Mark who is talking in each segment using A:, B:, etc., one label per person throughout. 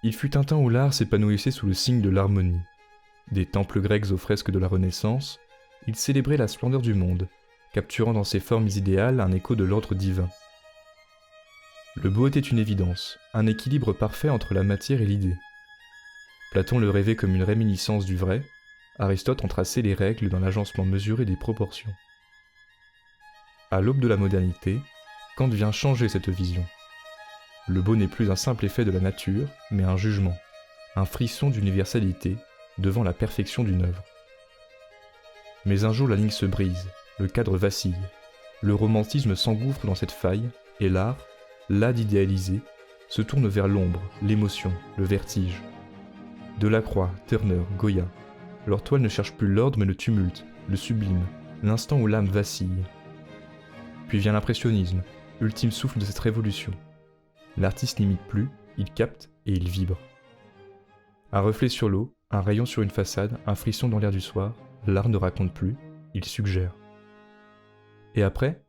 A: Il fut un temps où l'art s'épanouissait sous le signe de l'harmonie. Des temples grecs aux fresques de la Renaissance, il célébrait la splendeur du monde, capturant dans ses formes idéales un écho de l'ordre divin. Le beau était une évidence, un équilibre parfait entre la matière et l'idée. Platon le rêvait comme une réminiscence du vrai, Aristote en traçait les règles dans l'agencement mesuré des proportions. À l'aube de la modernité, Kant vient changer cette vision. Le beau n'est plus un simple effet de la nature, mais un jugement, un frisson d'universalité devant la perfection d'une œuvre. Mais un jour la ligne se brise, le cadre vacille, le romantisme s'engouffre dans cette faille, et l'art, las d'idéaliser, se tourne vers l'ombre, l'émotion, le vertige. Delacroix, Turner, Goya, leur toile ne cherche plus l'ordre mais le tumulte, le sublime, l'instant où l'âme vacille. Puis vient l'impressionnisme, ultime souffle de cette révolution. L'artiste n'imite plus, il capte et il vibre. Un reflet sur l'eau, un rayon sur une façade, un frisson dans l'air du soir, l'art ne raconte plus, il suggère. Et après ?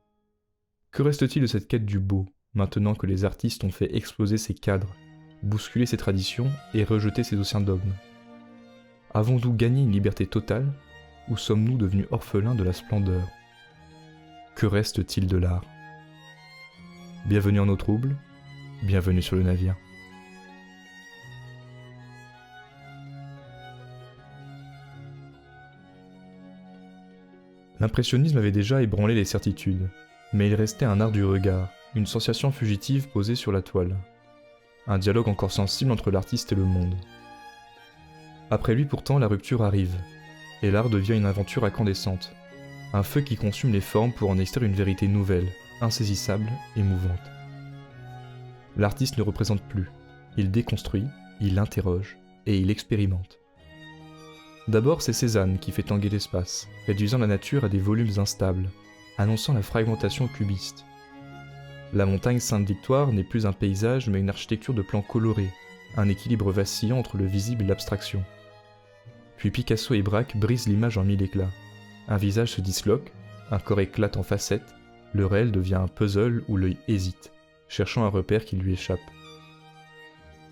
A: Que reste-t-il de cette quête du beau, maintenant que les artistes ont fait exploser ces cadres, bousculer ces traditions et rejeter ces anciens dogmes ? Avons-nous gagné une liberté totale, ou sommes-nous devenus orphelins de la splendeur ? Que reste-t-il de l'art ? Bienvenue en eau trouble, bienvenue sur le navire. L'impressionnisme avait déjà ébranlé les certitudes, mais il restait un art du regard, une sensation fugitive posée sur la toile. Un dialogue encore sensible entre l'artiste et le monde. Après lui pourtant, la rupture arrive, et l'art devient une aventure incandescente, un feu qui consume les formes pour en extraire une vérité nouvelle, insaisissable, émouvante. L'artiste ne représente plus, il déconstruit, il interroge, et il expérimente. D'abord, c'est Cézanne qui fait tanguer l'espace, réduisant la nature à des volumes instables, annonçant la fragmentation cubiste. La montagne Sainte-Victoire n'est plus un paysage mais une architecture de plans colorés, un équilibre vacillant entre le visible et l'abstraction. Puis Picasso et Braque brisent l'image en mille éclats. Un visage se disloque, un corps éclate en facettes, le réel devient un puzzle où l'œil hésite, cherchant un repère qui lui échappe.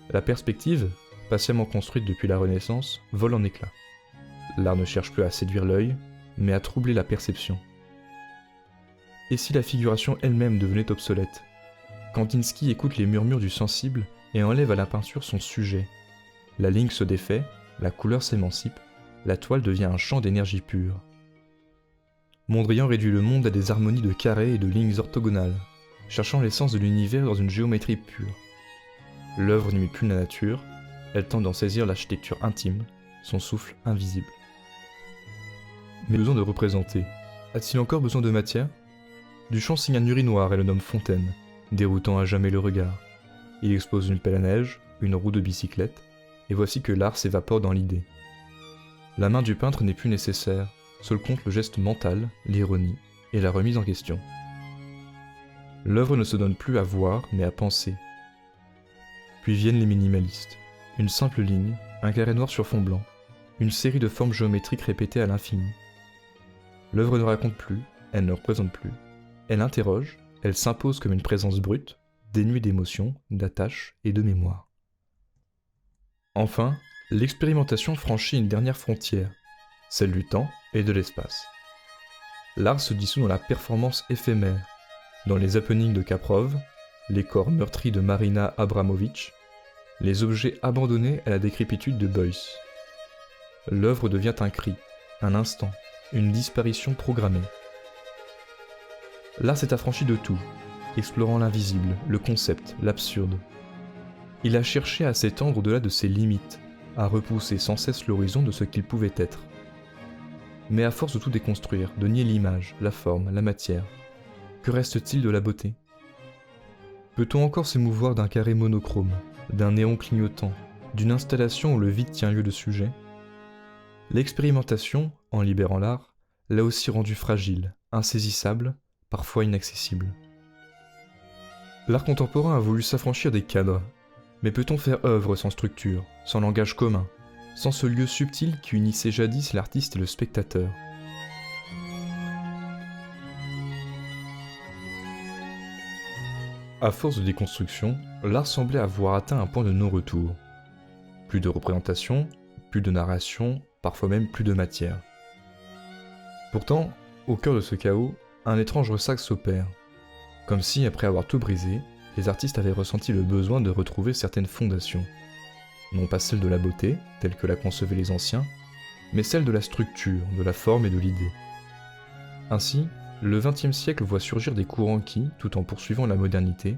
A: La perspective, patiemment construite depuis la Renaissance, vole en éclats. L'art ne cherche plus à séduire l'œil, mais à troubler la perception. Et si la figuration elle-même devenait obsolète ? Kandinsky écoute les murmures du sensible et enlève à la peinture son sujet. La ligne se défait, la couleur s'émancipe, la toile devient un champ d'énergie pure. Mondrian réduit le monde à des harmonies de carrés et de lignes orthogonales, cherchant l'essence de l'univers dans une géométrie pure. L'œuvre n'imite plus la nature, elle tente d'en saisir l'architecture intime, son souffle invisible. Mais besoin de représenter. A-t-il encore besoin de matière ? Duchamp signe un urinoir et le nomme Fontaine, déroutant à jamais le regard. Il expose une pelle à neige, une roue de bicyclette, et voici que l'art s'évapore dans l'idée. La main du peintre n'est plus nécessaire, seul compte le geste mental, l'ironie et la remise en question. L'œuvre ne se donne plus à voir, mais à penser. Puis viennent les minimalistes. Une simple ligne, un carré noir sur fond blanc, une série de formes géométriques répétées à l'infini. L'œuvre ne raconte plus, elle ne représente plus. Elle interroge, elle s'impose comme une présence brute, dénuée d'émotion, d'attache et de mémoire. Enfin, l'expérimentation franchit une dernière frontière, celle du temps et de l'espace. L'art se dissout dans la performance éphémère, dans les happenings de Caprov, les corps meurtris de Marina Abramović, les objets abandonnés à la décrépitude de Beuys. L'œuvre devient un cri, un instant, une disparition programmée. L'art s'est affranchi de tout, explorant l'invisible, le concept, l'absurde. Il a cherché à s'étendre au-delà de ses limites, à repousser sans cesse l'horizon de ce qu'il pouvait être. Mais à force de tout déconstruire, de nier l'image, la forme, la matière, que reste-t-il de la beauté ? Peut-on encore s'émouvoir d'un carré monochrome, d'un néon clignotant, d'une installation où le vide tient lieu de sujet ? L'expérimentation, en libérant l'art, l'a aussi rendu fragile, insaisissable, parfois inaccessible. L'art contemporain a voulu s'affranchir des cadres, mais peut-on faire œuvre sans structure, sans langage commun, sans ce lieu subtil qui unissait jadis l'artiste et le spectateur ? À force de déconstruction, l'art semblait avoir atteint un point de non-retour. Plus de représentation, plus de narration, parfois même plus de matière. Pourtant, au cœur de ce chaos, un étrange ressac s'opère. Comme si, après avoir tout brisé, les artistes avaient ressenti le besoin de retrouver certaines fondations. Non pas celle de la beauté, telle que la concevaient les anciens, mais celle de la structure, de la forme et de l'idée. Ainsi, le XXe siècle voit surgir des courants qui, tout en poursuivant la modernité,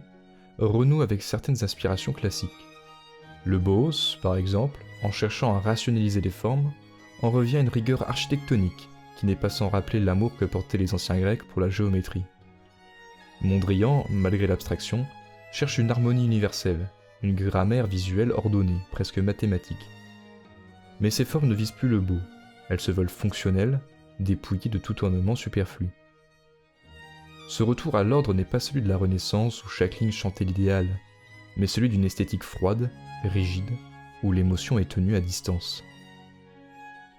A: renouent avec certaines aspirations classiques. Le Bauhaus, par exemple, en cherchant à rationaliser les formes, en revient à une rigueur architectonique qui n'est pas sans rappeler l'amour que portaient les anciens Grecs pour la géométrie. Mondrian, malgré l'abstraction, cherche une harmonie universelle, une grammaire visuelle ordonnée, presque mathématique. Mais ces formes ne visent plus le beau, elles se veulent fonctionnelles, dépouillées de tout ornement superflu. Ce retour à l'ordre n'est pas celui de la Renaissance où chaque ligne chantait l'idéal, mais celui d'une esthétique froide, rigide, où l'émotion est tenue à distance.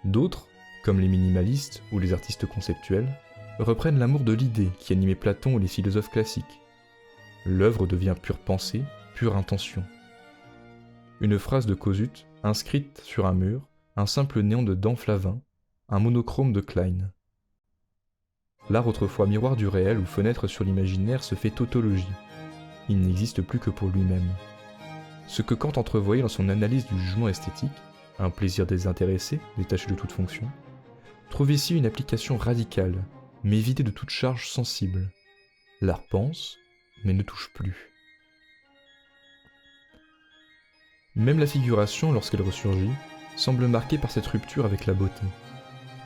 A: D'autres, comme les minimalistes ou les artistes conceptuels, reprennent l'amour de l'idée qui animait Platon ou les philosophes classiques. L'œuvre devient pure pensée, pure intention. Une phrase de Kossuth, inscrite sur un mur, un simple néant de Dan Flavin, un monochrome de Klein. L'art autrefois miroir du réel ou fenêtre sur l'imaginaire se fait tautologie. Il n'existe plus que pour lui-même. Ce que Kant entrevoyait dans son analyse du jugement esthétique, un plaisir désintéressé, détaché de toute fonction, trouve ici une application radicale, mais vidée de toute charge sensible. L'art pense, mais ne touche plus. Même la figuration, lorsqu'elle ressurgit, semble marquée par cette rupture avec la beauté.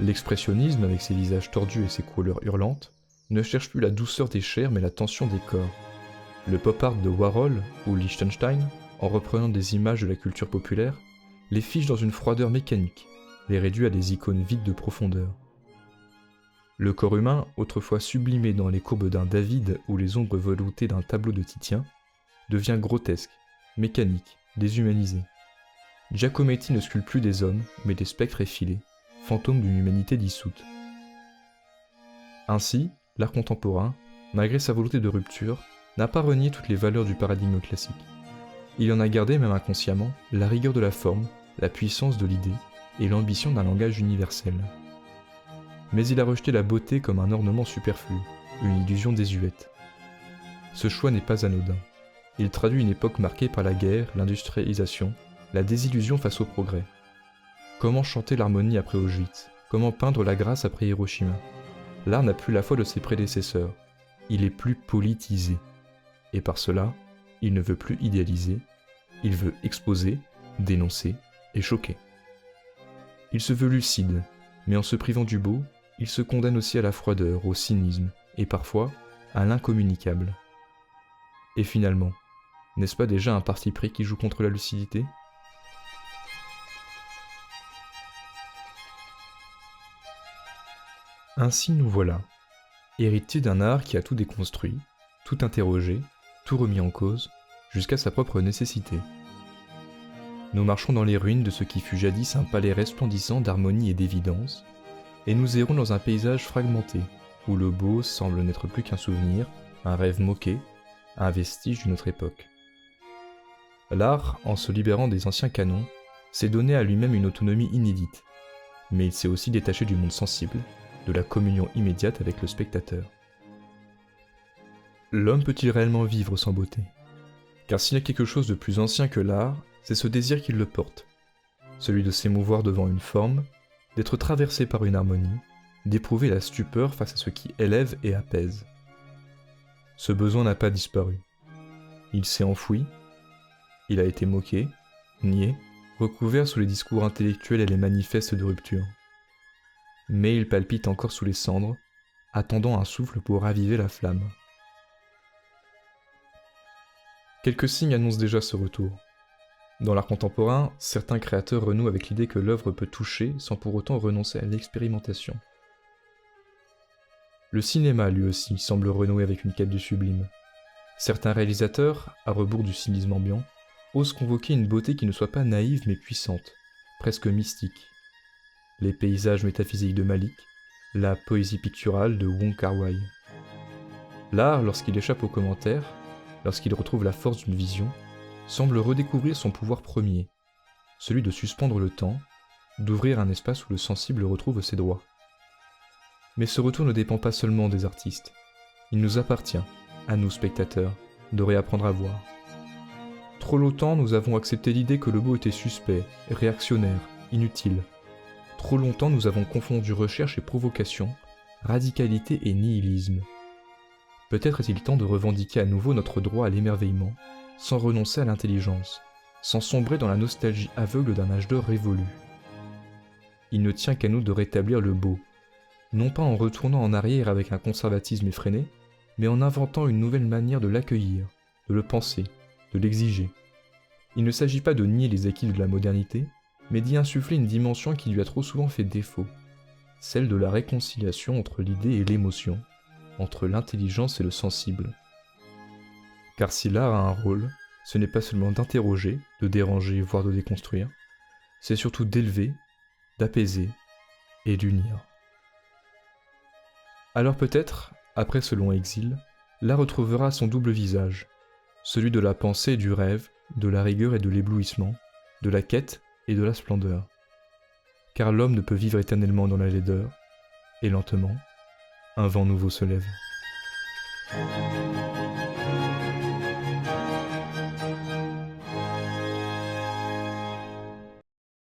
A: L'expressionnisme, avec ses visages tordus et ses couleurs hurlantes, ne cherche plus la douceur des chairs mais la tension des corps. Le pop art de Warhol ou Lichtenstein, en reprenant des images de la culture populaire, les fige dans une froideur mécanique, les réduit à des icônes vides de profondeur. Le corps humain, autrefois sublimé dans les courbes d'un David ou les ombres veloutées d'un tableau de Titien, devient grotesque, mécanique, déshumanisé. Giacometti ne sculpte plus des hommes, mais des spectres effilés, fantômes d'une humanité dissoute. Ainsi, l'art contemporain, malgré sa volonté de rupture, n'a pas renié toutes les valeurs du paradigme classique. Il en a gardé, même inconsciemment, la rigueur de la forme, la puissance de l'idée et l'ambition d'un langage universel. Mais il a rejeté la beauté comme un ornement superflu, une illusion désuète. Ce choix n'est pas anodin. Il traduit une époque marquée par la guerre, l'industrialisation, la désillusion face au progrès. Comment chanter l'harmonie après Auschwitz? Comment peindre la grâce après Hiroshima? L'art n'a plus la foi de ses prédécesseurs. Il est plus politisé. Et par cela, il ne veut plus idéaliser, il veut exposer, dénoncer et choquer. Il se veut lucide, mais en se privant du beau, il se condamne aussi à la froideur, au cynisme, et parfois à l'incommunicable. Et finalement, n'est-ce pas déjà un parti pris qui joue contre la lucidité ? Ainsi nous voilà, héritiers d'un art qui a tout déconstruit, tout interrogé, tout remis en cause, jusqu'à sa propre nécessité. Nous marchons dans les ruines de ce qui fut jadis un palais resplendissant d'harmonie et d'évidence, et nous errons dans un paysage fragmenté, où le beau semble n'être plus qu'un souvenir, un rêve moqué, un vestige d'une autre époque. L'art, en se libérant des anciens canons, s'est donné à lui-même une autonomie inédite, mais il s'est aussi détaché du monde sensible, de la communion immédiate avec le spectateur. L'homme peut-il réellement vivre sans beauté ? Car s'il y a quelque chose de plus ancien que l'art, c'est ce désir qui le porte, celui de s'émouvoir devant une forme, d'être traversé par une harmonie, d'éprouver la stupeur face à ce qui élève et apaise. Ce besoin n'a pas disparu. Il s'est enfoui, il a été moqué, nié, recouvert sous les discours intellectuels et les manifestes de rupture. Mais il palpite encore sous les cendres, attendant un souffle pour raviver la flamme. Quelques signes annoncent déjà ce retour. Dans l'art contemporain, certains créateurs renouent avec l'idée que l'œuvre peut toucher sans pour autant renoncer à l'expérimentation. Le cinéma, lui aussi, semble renouer avec une quête du sublime. Certains réalisateurs, à rebours du cynisme ambiant, osent convoquer une beauté qui ne soit pas naïve mais puissante, presque mystique. Les paysages métaphysiques de Malik, la poésie picturale de Wong Kar-wai. L'art, lorsqu'il échappe aux commentaires, lorsqu'il retrouve la force d'une vision, semble redécouvrir son pouvoir premier, celui de suspendre le temps, d'ouvrir un espace où le sensible retrouve ses droits. Mais ce retour ne dépend pas seulement des artistes. Il nous appartient, à nous spectateurs, de réapprendre à voir. Trop longtemps, nous avons accepté l'idée que le beau était suspect, réactionnaire, inutile. Trop longtemps, nous avons confondu recherche et provocation, radicalité et nihilisme. Peut-être est-il temps de revendiquer à nouveau notre droit à l'émerveillement, sans renoncer à l'intelligence, sans sombrer dans la nostalgie aveugle d'un âge d'or révolu. Il ne tient qu'à nous de rétablir le beau, non pas en retournant en arrière avec un conservatisme effréné, mais en inventant une nouvelle manière de l'accueillir, de le penser, de l'exiger. Il ne s'agit pas de nier les acquis de la modernité, mais d'y insuffler une dimension qui lui a trop souvent fait défaut, celle de la réconciliation entre l'idée et l'émotion, entre l'intelligence et le sensible. Car si l'art a un rôle, ce n'est pas seulement d'interroger, de déranger, voire de déconstruire, c'est surtout d'élever, d'apaiser et d'unir. Alors peut-être, après ce long exil, l'art retrouvera son double visage, celui de la pensée et du rêve, de la rigueur et de l'éblouissement, de la quête et de la splendeur. Car l'homme ne peut vivre éternellement dans la laideur, et lentement, un vent nouveau se lève.